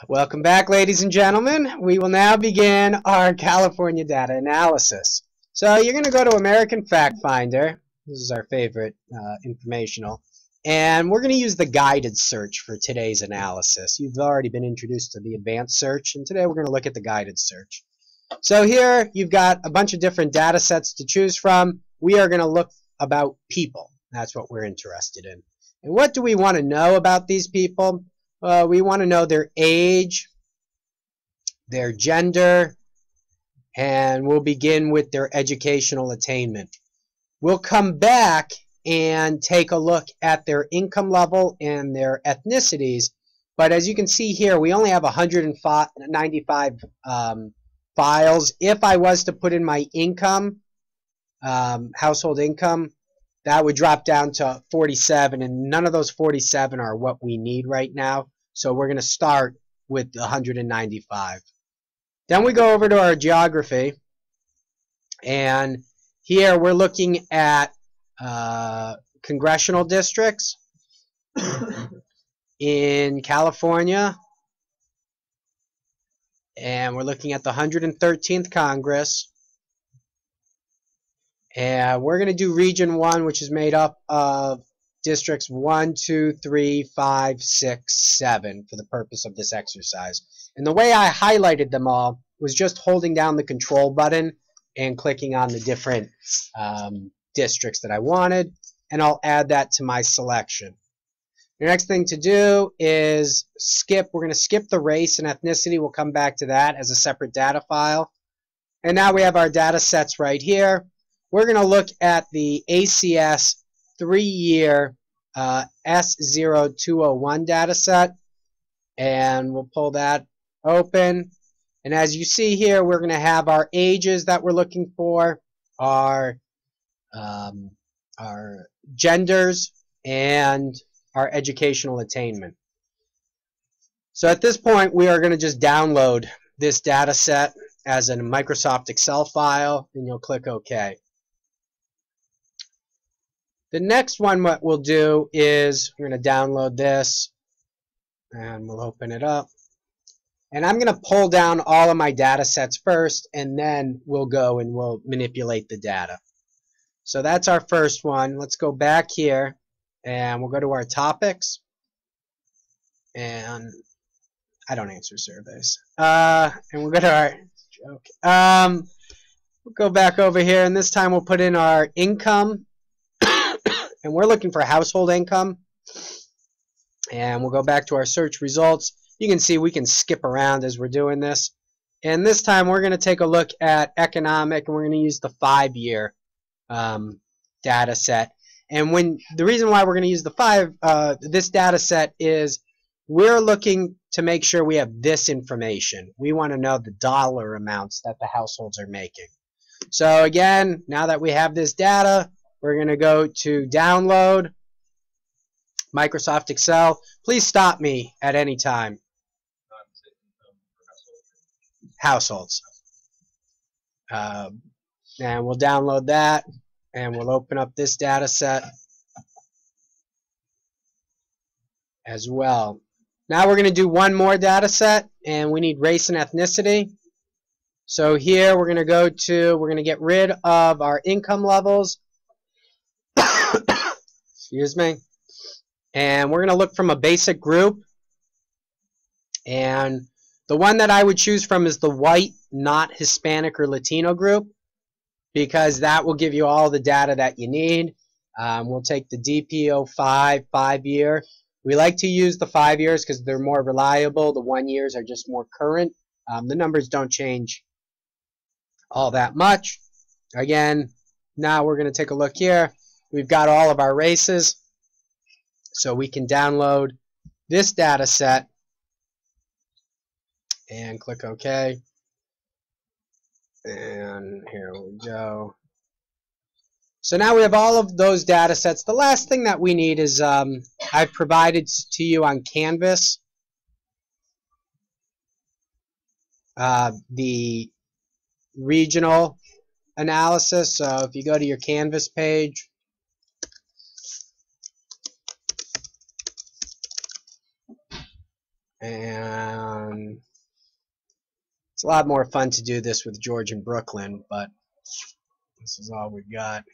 Welcome back, ladies and gentlemen. We will now begin our California data analysis. So you're going to go to American Fact Finder. This is our favorite informational. And we're going to use the guided search for today's analysis. You've already been introduced to the advanced search, and today we're going to look at the guided search. So here you've got a bunch of different data sets to choose from. We are going to look about people. That's what we're interested in. And what do we want to know about these people? We want to know their age, their gender, and we'll begin with their educational attainment. We'll come back and take a look at their income level and their ethnicities, but as you can see here, we only have 195 files. If I was to put in my income, household income, that would drop down to 47, and none of those 47 are what we need right now. So we're going to start with 195. Then we go over to our geography, and here we're looking at congressional districts in California, and we're looking at the 113th Congress. And we're going to do Region 1, which is made up of districts 1, 2, 3, 5, 6, 7 for the purpose of this exercise. And the way I highlighted them all was just holding down the control button and clicking on the different districts that I wanted, and I'll add that to my selection. The next thing to do is skip. We're going to skip the race and ethnicity. We'll come back to that as a separate data file. And now we have our data sets right here. We're going to look at the ACS 3-year S0201 data set, and we'll pull that open. And as you see here, we're going to have our ages that we're looking for, our genders, and our educational attainment. So at this point, we are going to just download this data set as a Microsoft Excel file, and you'll click OK. The next one, what we'll do is we're going to download this, and we'll open it up. And I'm going to pull down all of my data sets first, and then we'll go and we'll manipulate the data. So that's our first one. Let's go back here, and we'll go to our topics. And I don't answer surveys. And we'll go to our joke. We'll go back over here, and this time we'll put in our income. And we're looking for household income. And we'll go back to our search results. You can see we can skip around as we're doing this. And this time we're going to take a look at economic, and we're going to use the 5-year data set. And the reason why we're going to use the this data set is we're looking to make sure we have this information. We want to know the dollar amounts that the households are making. So again, now that we have this data, we're going to go to download Microsoft Excel. Please stop me at any time. Households. And we'll download that, and we'll open up this data set as well. Now we're going to do one more data set, and we need race and ethnicity. So here we're going to get rid of our income levels. Excuse me. And we're going to look from a basic group. And the one that I would choose from is the white, not Hispanic or Latino group, because that will give you all the data that you need. We'll take the DP05 5-year. We like to use the 5 years because they're more reliable. The 1 years are just more current. The numbers don't change all that much. Again, now we're going to take a look here. We've got all of our races, so we can download this data set and click OK. And here we go. So now we have all of those data sets. The last thing that we need is I've provided to you on Canvas the regional analysis. So if you go to your Canvas page, and a lot more fun to do this with George and Brooklyn, but this is all we got.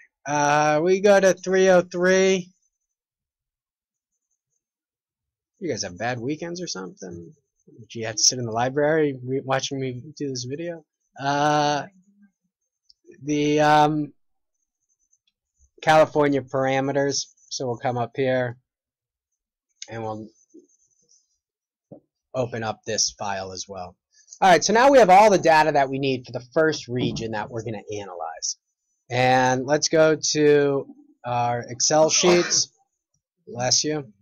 We go to 303. You guys have bad weekends or something? Do you have to sit in the library watching me do this video? The California parameters. So we'll come up here and we'll open up this file as well. Alright, so now we have all the data that we need for the first region that we're going to analyze. And let's go to our Excel sheets. Bless you.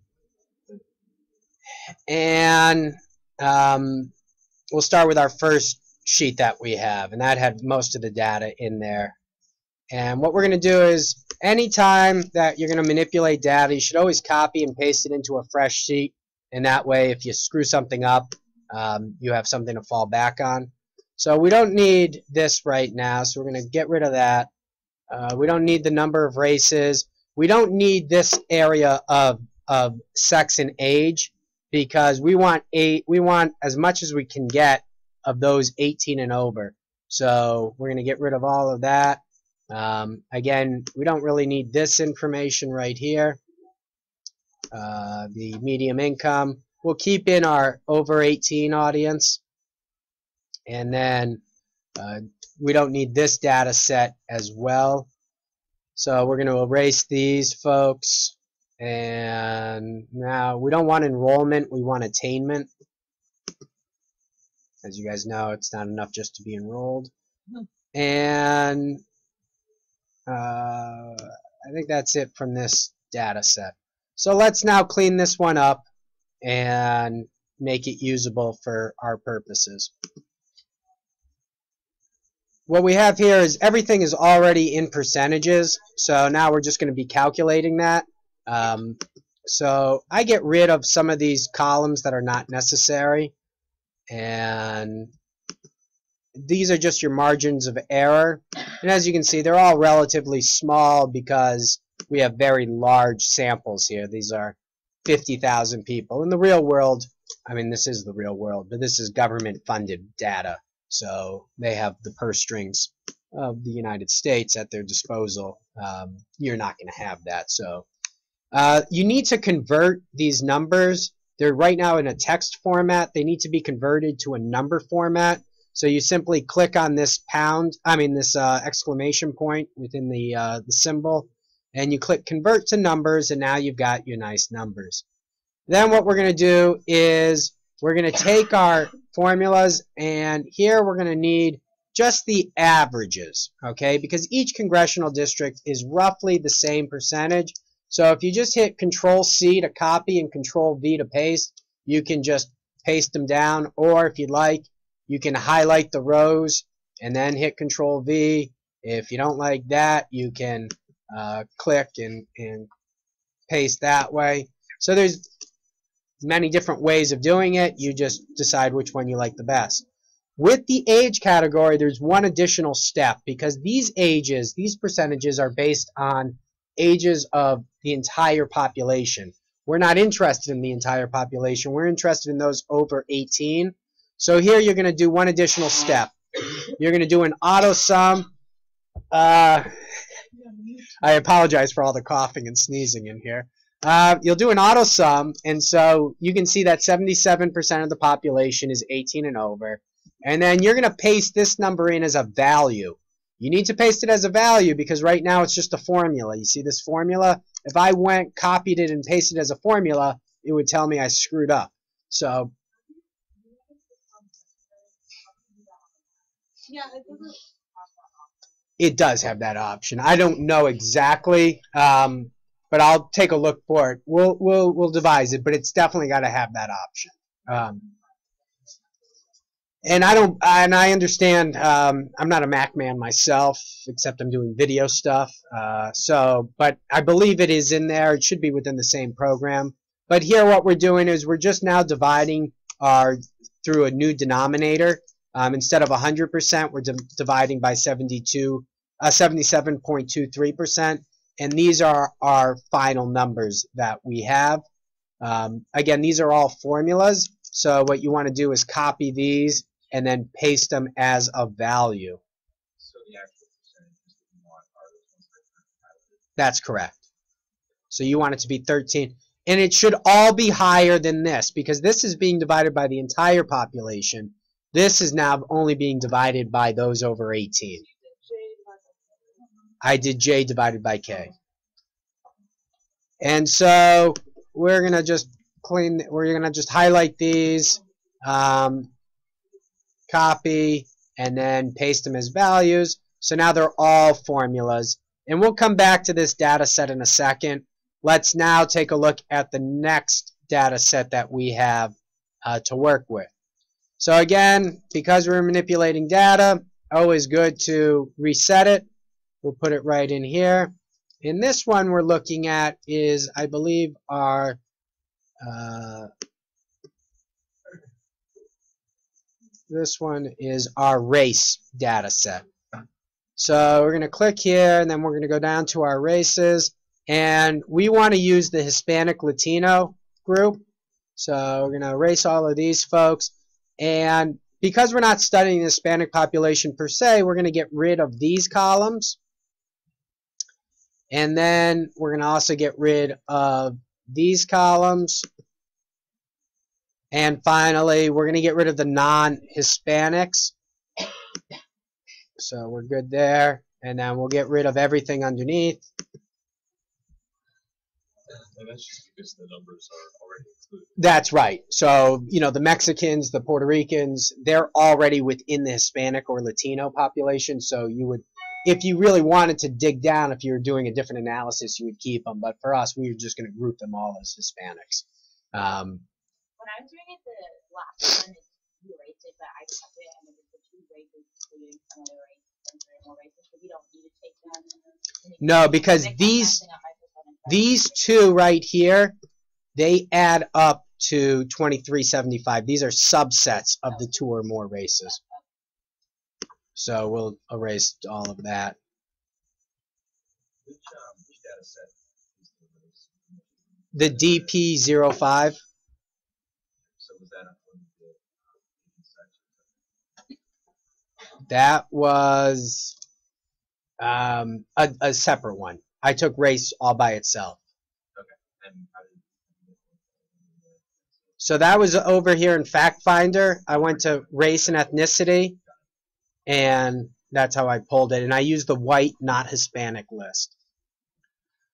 And we'll start with our first sheet that we have, and that had most of the data in there. And what we're going to do is, anytime that you're going to manipulate data, you should always copy and paste it into a fresh sheet, and that way if you screw something up, you have something to fall back on. So we don't need this right now, so we're going to get rid of that. We don't need the number of races. We don't need this area of sex and age, because we want as much as we can get of those 18 and over. So we're going to get rid of all of that. Again, we don't really need this information right here. The medium income, we'll keep in our over 18 audience. And then we don't need this data set as well. So we're going to erase these folks. And now we don't want enrollment, we want attainment. As you guys know, it's not enough just to be enrolled. And I think that's it from this data set. So let's now clean this one up and make it usable for our purposes. What we have here is everything is already in percentages, so now we're just going to be calculating that. So I get rid of some of these columns that are not necessary, and these are just your margins of error. And as you can see, they're all relatively small because we have very large samples here. These are 50,000 people. In the real world, I mean, this is the real world, but this is government-funded data. So they have the purse strings of the United States at their disposal. You're not going to have that. So you need to convert these numbers. They're right now in a text format. They need to be converted to a number format. So you simply click on this exclamation point within the symbol, and you click convert to numbers, and now you've got your nice numbers. Then what we're going to do is we're going to take our formulas, and here we're going to need just the averages, okay? Because each congressional district is roughly the same percentage. So if you just hit Control-C to copy and Control-V to paste, you can just paste them down. Or if you'd like, you can highlight the rows and then hit Control-V. If you don't like that, you can click and paste that way. So there's many different ways of doing it. You just decide which one you like the best. With the age category, there's one additional step, because these ages, these percentages are based on ages of the entire population. We're not interested in the entire population. We're interested in those over 18. So here you're going to do one additional step. You're going to do an auto sum. I apologize for all the coughing and sneezing in here. You'll do an auto sum, and so you can see that 77% of the population is 18 and over. And then you're going to paste this number in as a value. You need to paste it as a value because right now it's just a formula. You see this formula? If I went, copied it, and pasted it as a formula, it would tell me I screwed up. So it does have that option. I don't know exactly, but I'll take a look for it. We'll devise it, but it's definitely got to have that option. And I understand. I'm not a Mac man myself, except I'm doing video stuff. But I believe it is in there. It should be within the same program. But here, what we're doing is we're just now dividing through a new denominator. Instead of 100%, we're dividing by 77.23%, and these are our final numbers that we have. Again, these are all formulas. So what you want to do is copy these and then paste them as a value. So the actual percentages that you want are those ones that are highlighted. That's correct. So you want it to be 13. And it should all be higher than this because this is being divided by the entire population. This is now only being divided by those over 18. I did J divided by K. And so we're going to just highlight these, copy, and then paste them as values. So now they're all formulas. And we'll come back to this data set in a second. Let's now take a look at the next data set that we have to work with. So again, because we're manipulating data, always good to reset it. We'll put it right in here. In this one we're looking at is, I believe, our this one is our race data set. So we're going to click here, and then we're going to go down to our races, and we want to use the Hispanic Latino group. So we're going to erase all of these folks, and because we're not studying the Hispanic population per se, we're going to get rid of these columns, and then we're going to also get rid of these columns, and finally we're going to get rid of the non-Hispanics. So we're good there, and then we'll get rid of everything underneath. And that's just because the numbers are already included. That's right. So, you know, the Mexicans, the Puerto Ricans, they're already within the Hispanic or Latino population. So you would, if you really wanted to dig down, if you were doing a different analysis, you would keep them. But for us, we were just going to group them all as Hispanics. When I was doing it, the last one, you erased it, but I kept it, and it was the two races, including some other races and three more races, so we don't need to take them. No, because these two right here, they add up to 2375. These are subsets of the two or more races. So we'll erase all of that. Which data set is the The DP05. So was that on the section? That was a separate one. I took race all by itself. Okay. And how did So that was over here in Fact Finder. I went to race and ethnicity, and that's how I pulled it. And I used the white, not Hispanic list.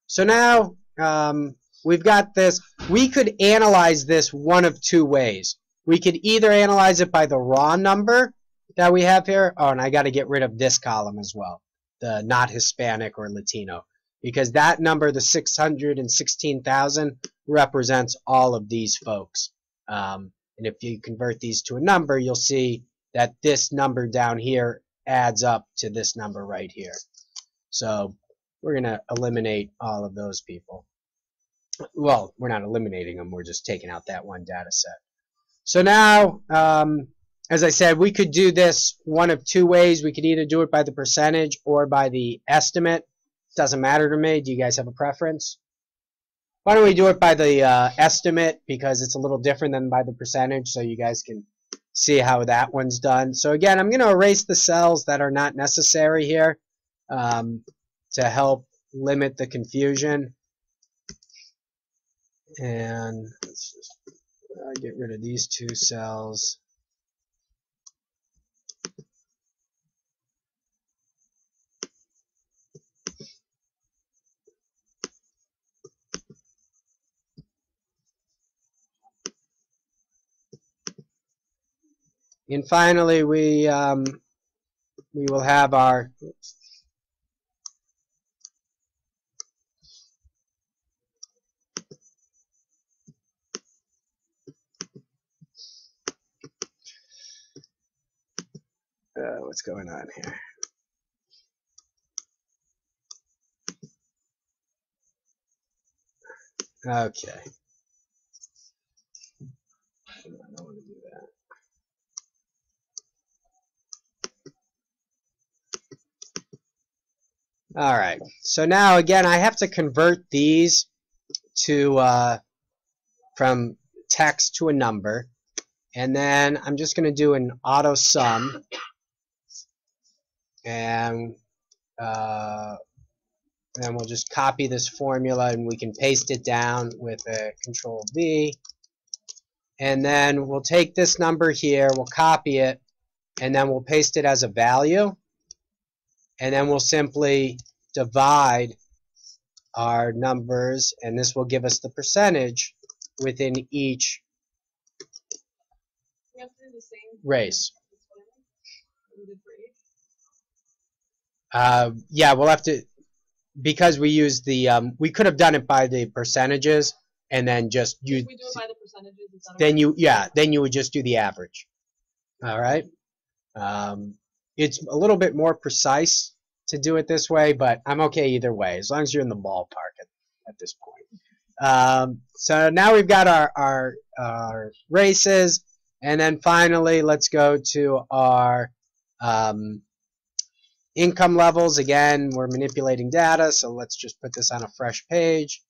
So now we've got this. We could analyze this one of two ways. We could either analyze it by the raw number that we have here. Oh, and I got to get rid of this column as well, the not Hispanic or Latino, because that number, the 616,000, represents all of these folks. And if you convert these to a number, you'll see that this number down here adds up to this number right here. So we're going to eliminate all of those people. Well, we're not eliminating them. We're just taking out that one data set. So now, as I said, we could do this one of two ways. We could either do it by the percentage or by the estimate. Doesn't matter to me. Do you guys have a preference? Why don't we do it by the estimate, because it's a little different than by the percentage, so you guys can see how that one's done. So again, I'm going to erase the cells that are not necessary here to help limit the confusion. And let's just get rid of these two cells. And finally, we will have our what's going on here? Okay. I don't want to do that. All right. So now again, I have to convert these to from text to a number, And then I'm just going to do an auto sum. And then we'll just copy this formula and we can paste it down with a Control V. And then we'll take this number here, we'll copy it, and then we'll paste it as a value. And then we'll simply divide our numbers, and this will give us the percentage within each race. Yeah, we'll have to, because we use the, we could have done it by the percentages, and then just use. If we do it by the percentages, is that Then okay? then you would just do the average. All right. It's a little bit more precise to do it this way, but I'm okay either way, as long as you're in the ballpark at this point. So now we've got our races, and then finally let's go to our income levels. Again, we're manipulating data, so let's just put this on a fresh page.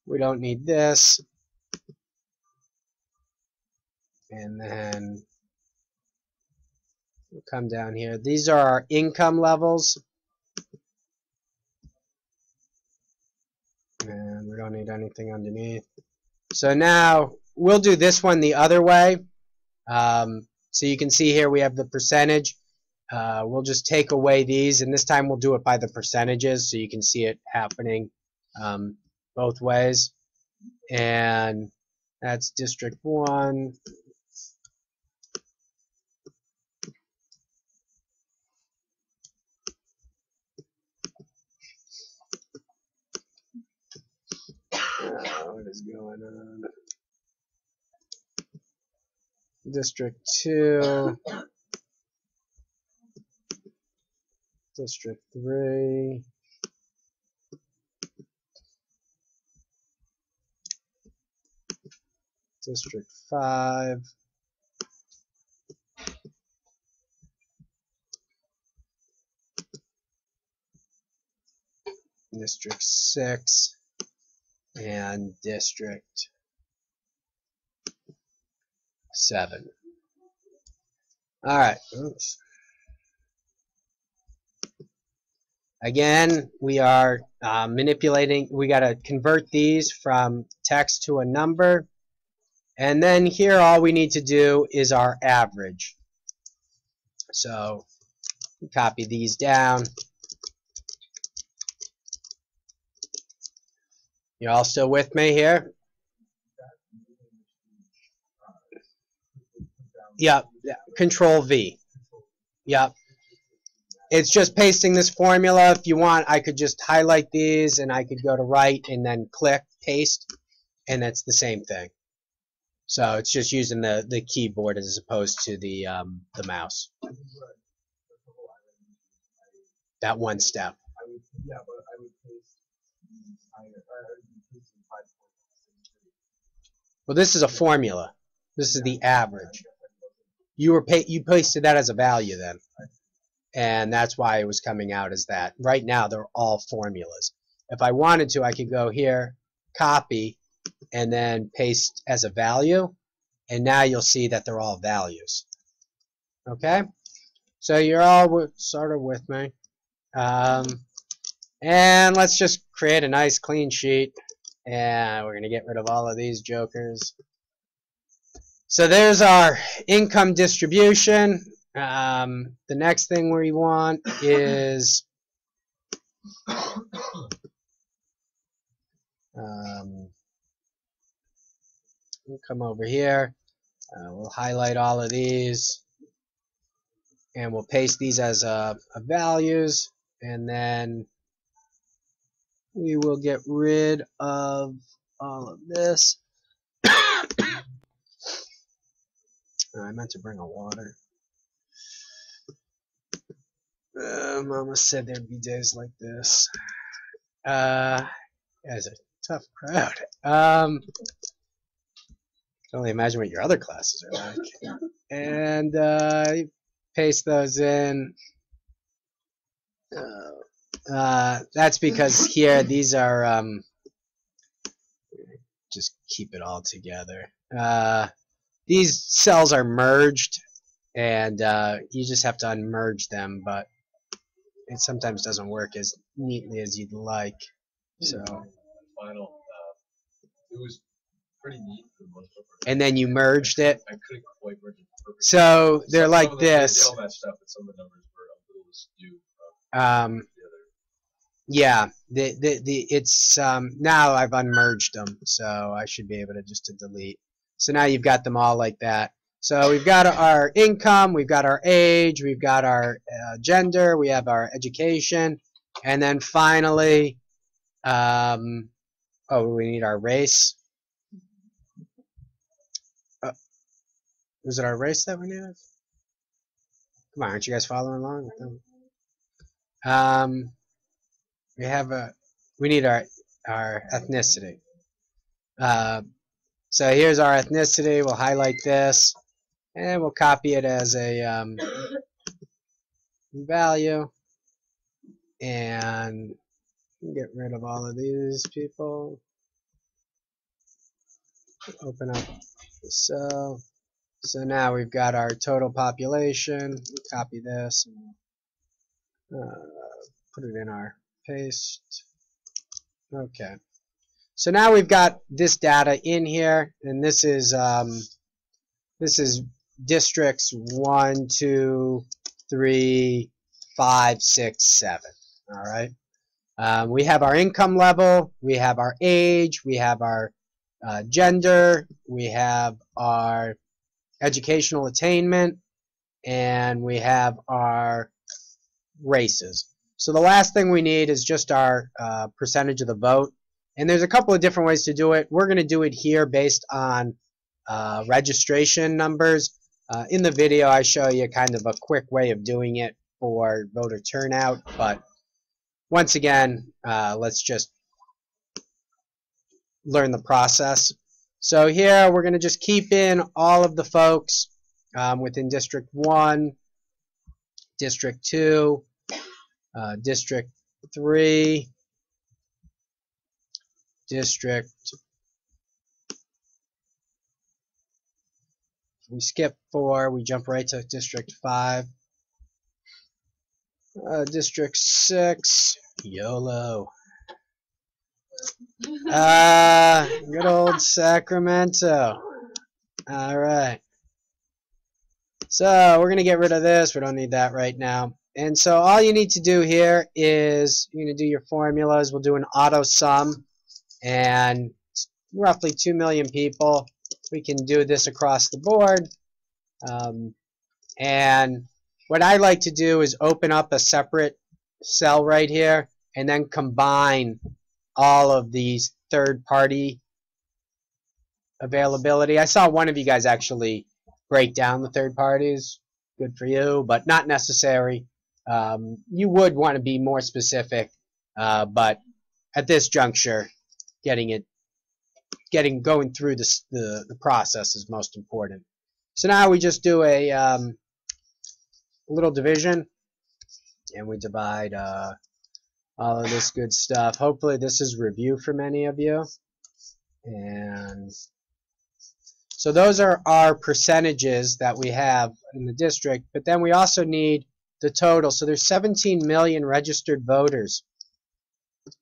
We don't need this. And then we'll come down here. These are our income levels. And we don't need anything underneath. So now we'll do this one the other way. So you can see here we have the percentage. We'll just take away these, and this time we'll do it by the percentages so you can see it happening both ways. And that's District 1. What is going on? District 2. District 3. District 5. District 6. And District 7. All right. Oops. Again, we are manipulating. We got to convert these from text to a number. And then here all we need to do is our average. So copy these down. You all still with me here? Yep. Control V. Yep. It's just pasting this formula. If you want, I could just highlight these and I could go to right and then click paste, and that's the same thing. So it's just using the keyboard as opposed to the mouse. That one step. Well, this is a formula. This is the average. You pasted that as a value then, and that's why it was coming out as that. Right now, they're all formulas. If I wanted to, I could go here, copy, and then paste as a value, and now you'll see that they're all values. Okay, so you're all sort of with me. And let's just create a nice clean sheet, and we're going to get rid of all of these jokers. So there's our income distribution. The next thing we want is we'll come over here. We'll highlight all of these, and we'll paste these as values, and then we will get rid of all of this. I meant to bring a water. Mama said there'd be days like this. It's a tough crowd. I can only imagine what your other classes are like. And paste those in. That's because here these are just keep it all together. these cells are merged, and you just have to unmerge them, but it sometimes doesn't work as neatly as you'd like. So. Final, it was pretty neat for the most part. And then you merged it. I couldn't quite merge it perfectly. So they're Some like of them, this. They all matched up, but some of the numbers were a little askew. Yeah, it's now I've unmerged them, so I should be able to just to delete. So now you've got them all like that. So we've got our income, we've got our age, we've got our gender, we have our education, and then finally, oh, we need our race. Was it our race that we needed? Come on, aren't you guys following along? We need our ethnicity. So here's our ethnicity. We'll highlight this, and we'll copy it as a value, and get rid of all of these people. Open up the cell. So now we've got our total population. We'll copy this and put it in our paste. Okay. So now we've got this data in here, and this is districts 1, 2, 3, 5, 6, 7. All right. We have our income level, we have our age, we have our gender, we have our educational attainment, and we have our races. So the last thing we need is just our percentage of the vote. And there's a couple of different ways to do it. We're going to do it here based on registration numbers. In the video, I show you kind of a quick way of doing it for voter turnout. But once again, let's just learn the process. So here, we're going to just keep in all of the folks within District 1, District 2, District 3, District. We skip 4, we jump right to District 5. District 6, YOLO. Good old Sacramento. Alright. So we're going to get rid of this. We don't need that right now. And so all you need to do here is you're going to do your formulas. We'll do an auto sum. And roughly 2 million people. We can do this across the board. And what I like to do is open up a separate cell right here and then combine all of these third-party availability. I saw one of you guys actually break down the third parties. Good for you, but not necessary. You would want to be more specific, but at this juncture, going through the process is most important. So now we just do a little division, and we divide all of this good stuff. Hopefully this is review for many of you. And so those are our percentages that we have in the district, but then we also need the total. So there's 17 million registered voters.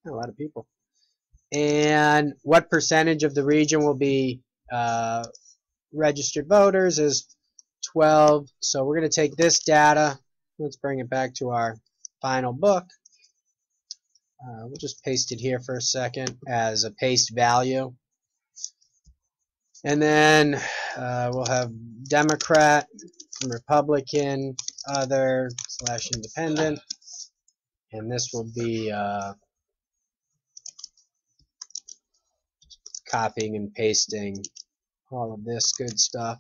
A lot of people. And what percentage of the region will be registered voters is 12. So we're going to take this data. Let's bring it back to our final book. We'll just paste it here for a second as a paste value. And then we'll have Democrat, Republican, other, / independent. And this will be copying and pasting all of this good stuff.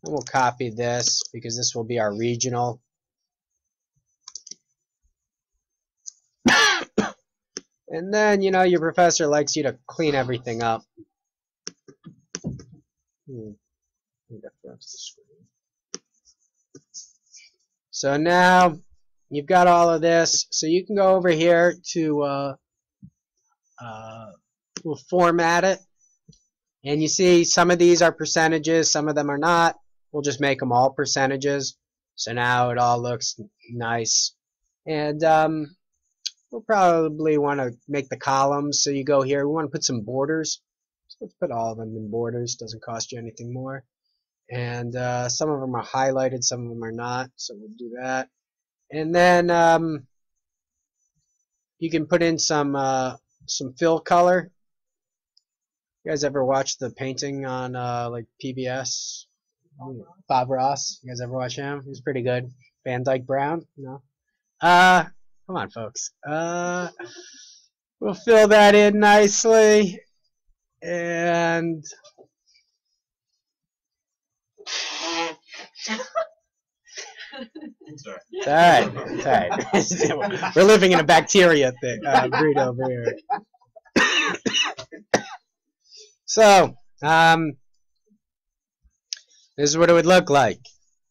And we'll copy this because this will be our regional. And then, you know, your professor likes you to clean everything up. So now you've got all of this. So you can go over here to we'll format it, And you see some of these are percentages, some of them are not. We'll just make them all percentages. So now it all looks nice. And we'll probably want to make the columns. So you go here, we want to put some borders. So let's put all of them in borders, doesn't cost you anything more. And some of them are highlighted, some of them are not, so we'll do that. And then you can put in some fill color. You guys ever watch the painting on like PBS? Bob Ross. You guys ever watch him? He's pretty good. Van Dyke Brown. No. Come on, folks. We'll fill that in nicely, and Sorry. it's alright. It's alright. We're living in a bacteria thing, breed over here. So, this is what it would look like.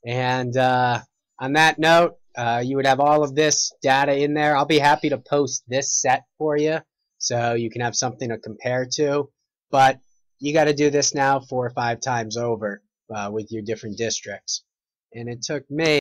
And on that note, you would have all of this data in there. I'll be happy to post this set for you so you can have something to compare to. But you got to do this now 4 or 5 times over with your different districts. And it took me